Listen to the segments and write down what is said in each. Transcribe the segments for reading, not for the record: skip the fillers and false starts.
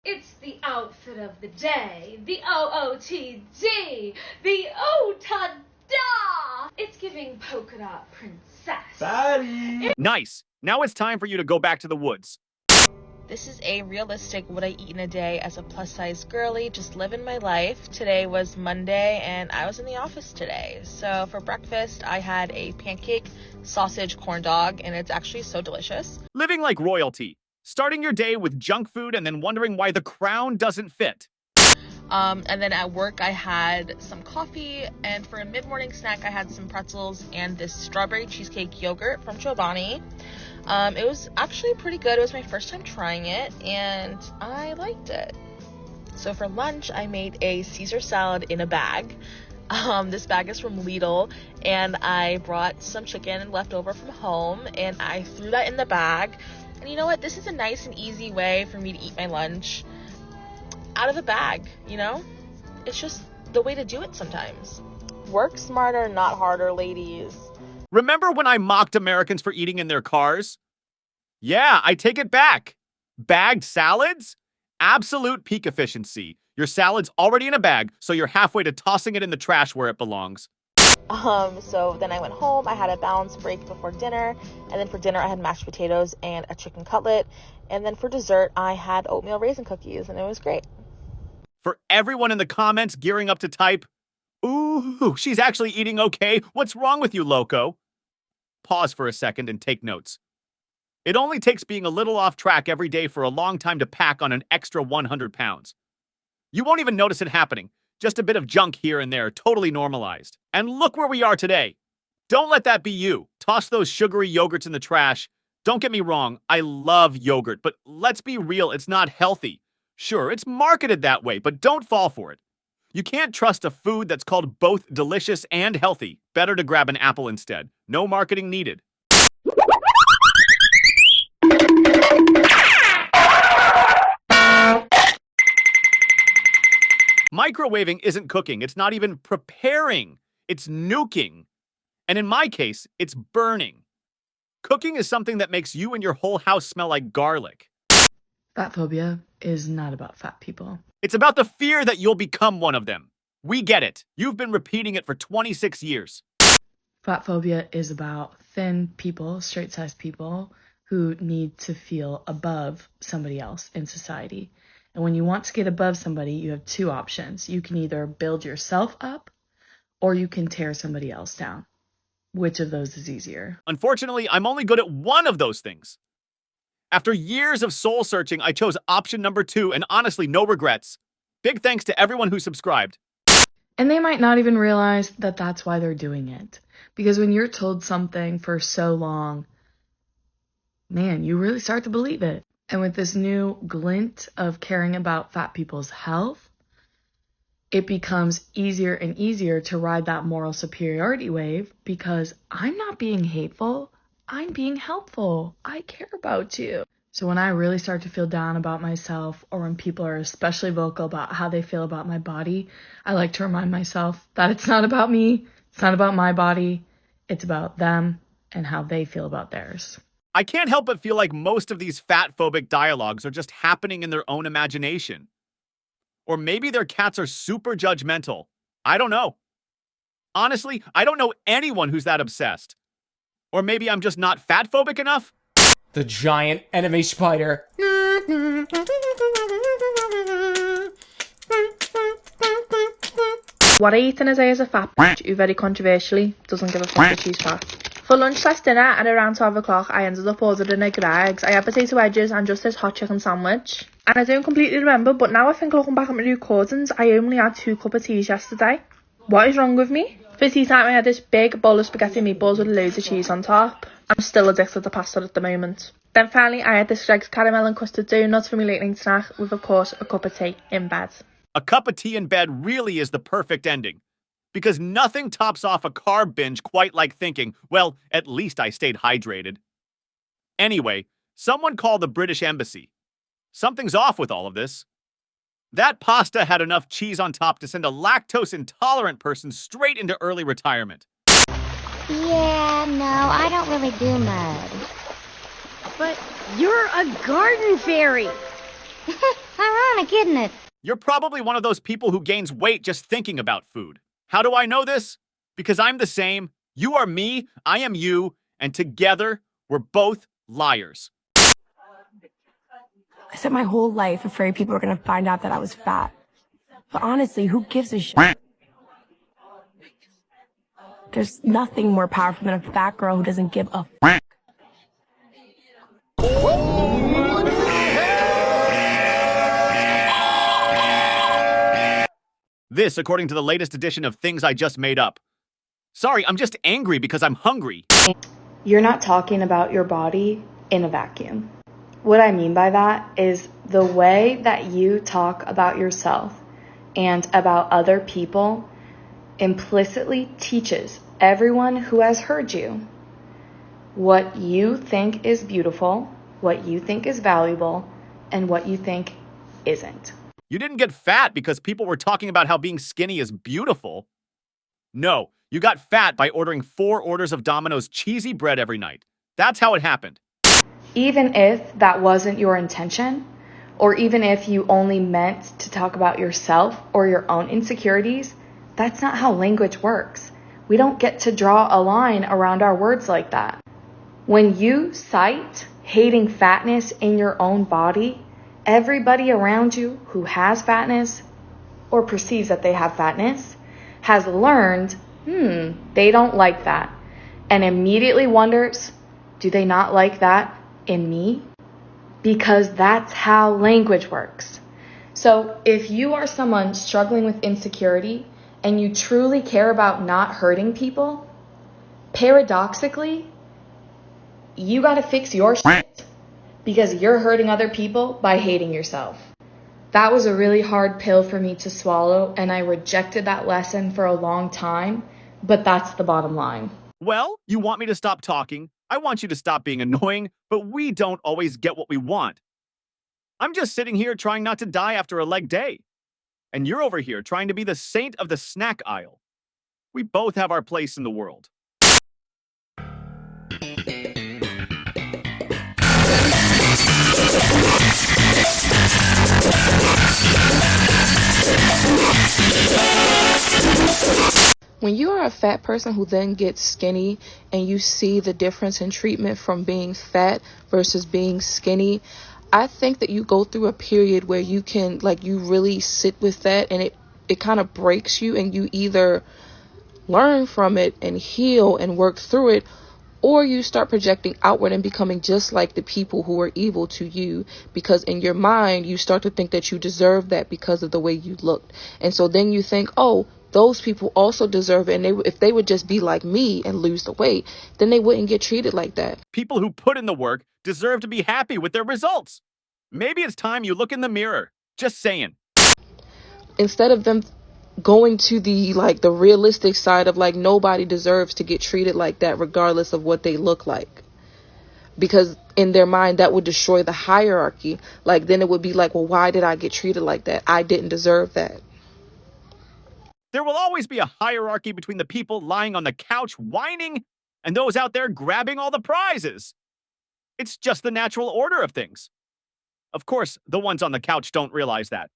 It's the outfit of the day. The OOTD. The O-ta-da. It's giving polka dot princess. Fatty! Nice. Now it's time for you to go back to the woods. This is a realistic what I eat in a day as a plus-size girly, just living my life. Today was Monday, and I was in the office today. So for breakfast, I had a pancake, sausage, corn dog, and it's actually so delicious. Living like royalty. Starting your day with junk food and then wondering why the crown doesn't fit. And then at work, I had some coffee, and for a mid-morning snack, I had some pretzels and this strawberry cheesecake yogurt from Chobani. It was actually pretty good. It was my first time trying it, and I liked it. So for lunch, I made a Caesar salad in a bag. This bag is from Lidl, and I brought some chicken left over from home, and I threw that in the bag. And you know what? This is a nice and easy way for me to eat my lunch out of a bag, you know? It's just the way to do it sometimes. Work smarter, not harder, ladies. Remember when I mocked Americans for eating in their cars? Yeah, I take it back. Bagged salads? Absolute peak efficiency. Your salad's already in a bag, so you're halfway to tossing it in the trash where it belongs. So then I went home, I had a balanced break before dinner, and then for dinner I had mashed potatoes and a chicken cutlet, and then for dessert I had oatmeal raisin cookies, and it was great. For everyone in the comments gearing up to type, "Ooh, she's actually eating okay. What's wrong with you, loco?" Pause for a second and take notes. It only takes being a little off track every day for a long time to pack on an extra 100 pounds. You won't even notice it happening. Just a bit of junk here and there, totally normalized. And look where we are today. Don't let that be you. Toss those sugary yogurts in the trash. Don't get me wrong, I love yogurt, but let's be real, it's not healthy. Sure, it's marketed that way, but don't fall for it. You can't trust a food that's called both delicious and healthy. Better to grab an apple instead. No marketing needed. Microwaving isn't cooking. It's not even preparing. It's nuking. And in my case, it's burning. Cooking is something that makes you and your whole house smell like garlic. Fat phobia is not about fat people. It's about the fear that you'll become one of them. We get it. You've been repeating it for 26 years. Fat phobia is about thin people, straight-sized people, who need to feel above somebody else in society. And when you want to get above somebody, you have two options. You can either build yourself up or you can tear somebody else down. Which of those is easier? Unfortunately, I'm only good at one of those things. After years of soul searching, I chose option number 2, and honestly, no regrets. Big thanks to everyone who subscribed. And they might not even realize that that's why they're doing it. Because when you're told something for so long, man, you really start to believe it. And with this new glint of caring about fat people's health, it becomes easier and easier to ride that moral superiority wave because I'm not being hateful, I'm being helpful. I care about you. So when I really start to feel down about myself, or when people are especially vocal about how they feel about my body, I like to remind myself that it's not about me, it's not about my body, it's about them and how they feel about theirs. I can't help but feel like most of these fat-phobic dialogues are just happening in their own imagination. Or maybe their cats are super judgmental. I don't know. Honestly, I don't know anyone who's that obsessed. Or maybe I'm just not fat-phobic enough? The giant enemy spider. What I eat in a day is a fat bitch who very controversially doesn't give a fuck that she's fat. For lunch/dinner at around 12 o'clock, I ended up ordering a Greggs. I had potato wedges and just this hot chicken sandwich. And I don't completely remember, but now I think looking back at my recordings, I only had 2 cup of teas yesterday. What is wrong with me? For tea time, I had this big bowl of spaghetti meatballs with loads of cheese on top. I'm still addicted to pasta at the moment. Then finally, I had this Greggs caramel and custard donuts for my late night snack with, of course, a cup of tea in bed. A cup of tea in bed really is the perfect ending. Because nothing tops off a carb binge quite like thinking, well, at least I stayed hydrated. Anyway, someone called the British Embassy. Something's off with all of this. That pasta had enough cheese on top to send a lactose-intolerant person straight into early retirement. Yeah, no, I don't really do mud. But you're a garden fairy. Ironic, isn't it? You're probably one of those people who gains weight just thinking about food. How do I know this? Because I'm the same. You are me, I am you, and together, we're both liars. I spent my whole life afraid people were going to find out that I was fat. But honestly, who gives a shit? There's nothing more powerful than a fat girl who doesn't give a fuck. This, according to the latest edition of Things I Just Made Up. Sorry, I'm just angry because I'm hungry. You're not talking about your body in a vacuum. What I mean by that is the way that you talk about yourself and about other people implicitly teaches everyone who has heard you what you think is beautiful, what you think is valuable, and what you think isn't. You didn't get fat because people were talking about how being skinny is beautiful. No, you got fat by ordering 4 orders of Domino's cheesy bread every night. That's how it happened. Even if that wasn't your intention, or even if you only meant to talk about yourself or your own insecurities, that's not how language works. We don't get to draw a line around our words like that. When you cite hating fatness in your own body, everybody around you who has fatness or perceives that they have fatness has learned, they don't like that, and immediately wonders, do they not like that in me? Because that's how language works. So if you are someone struggling with insecurity and you truly care about not hurting people, paradoxically, you gotta fix your shit because you're hurting other people by hating yourself. That was a really hard pill for me to swallow, and I rejected that lesson for a long time, but that's the bottom line. Well, you want me to stop talking. I want you to stop being annoying, but we don't always get what we want. I'm just sitting here trying not to die after a leg day. And you're over here trying to be the saint of the snack aisle. We both have our place in the world. When you are a fat person who then gets skinny and you see the difference in treatment from being fat versus being skinny, I think that you go through a period where you can, you really sit with that, and it kind of breaks you, and you either learn from it and heal and work through it, or you start projecting outward and becoming just like the people who are evil to you, because in your mind you start to think that you deserve that because of the way you looked. And so then you think, oh, those people also deserve it, and if they would just be like me and lose the weight, then they wouldn't get treated like that. People who put in the work deserve to be happy with their results. Maybe it's time you look in the mirror. Just saying. Instead of them going to the realistic side of nobody deserves to get treated like that regardless of what they look like, because in their mind that would destroy the hierarchy. Then it would be well, why did I get treated like that? I didn't deserve that. There will always be a hierarchy between the people lying on the couch whining and those out there grabbing all the prizes. It's just the natural order of things. Of course, the ones on the couch don't realize that.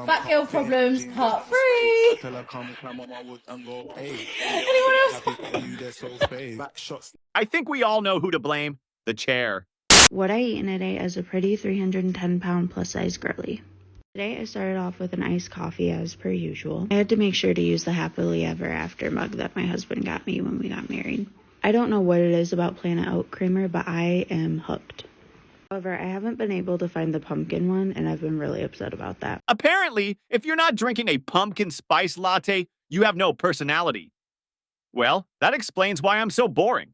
Fat girl problems, part 3. Anyone else? I think we all know who to blame. The chair. What I eat in a day as a pretty 310-pound plus-size girly. Today I started off with an iced coffee as per usual. I had to make sure to use the happily ever after mug that my husband got me when we got married. I don't know what it is about Planet Oat Creamer, but I am hooked. However, I haven't been able to find the pumpkin one, and I've been really upset about that. Apparently, if you're not drinking a pumpkin spice latte, you have no personality. Well, that explains why I'm so boring.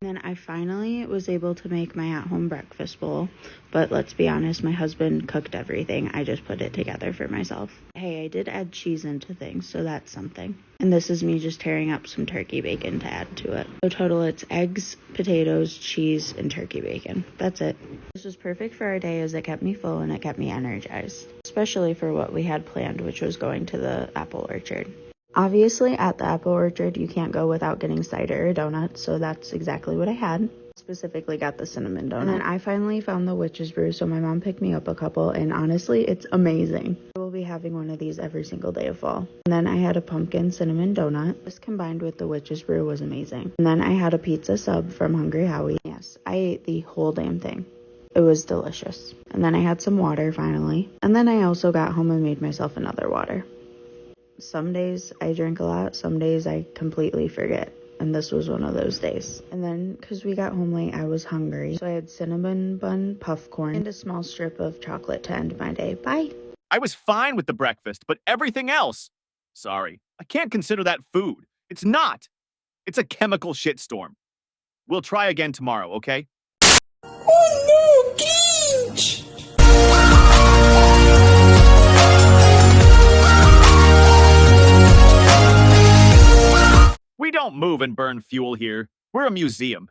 And then I finally was able to make my at-home breakfast bowl, but let's be honest, my husband cooked everything. I just put it together for myself. Hey, I did add cheese into things, so that's something. And this is me just tearing up some turkey bacon to add to it. So total, it's eggs, potatoes, cheese, and turkey bacon. That's it. This was perfect for our day as it kept me full and it kept me energized, especially for what we had planned, which was going to the apple orchard. Obviously, at the apple orchard, you can't go without getting cider or donuts, so that's exactly what I had. Specifically got the cinnamon donut. And then I finally found the witch's brew, so my mom picked me up a couple, and honestly, it's amazing. I will be having one of these every single day of fall. And then I had a pumpkin cinnamon donut. This combined with the witch's brew was amazing. And then I had a pizza sub from Hungry Howie. Yes, I ate the whole damn thing. It was delicious. And then I had some water finally. And then I also got home and made myself another water. Some days I drink a lot, some days I completely forget. And this was one of those days. And then, because we got home late, I was hungry. So I had cinnamon bun puff corn and a small strip of chocolate to end my day. Bye. I was fine with the breakfast, but everything else. Sorry, I can't consider that food. It's not. It's a chemical shitstorm. We'll try again tomorrow, okay? Oh no, Cringe! We don't move and burn fuel here. We're a museum.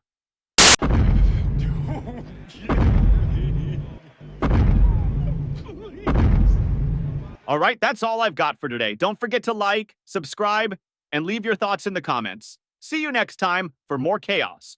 All right, that's all I've got for today. Don't forget to like, subscribe, and leave your thoughts in the comments. See you next time for more chaos.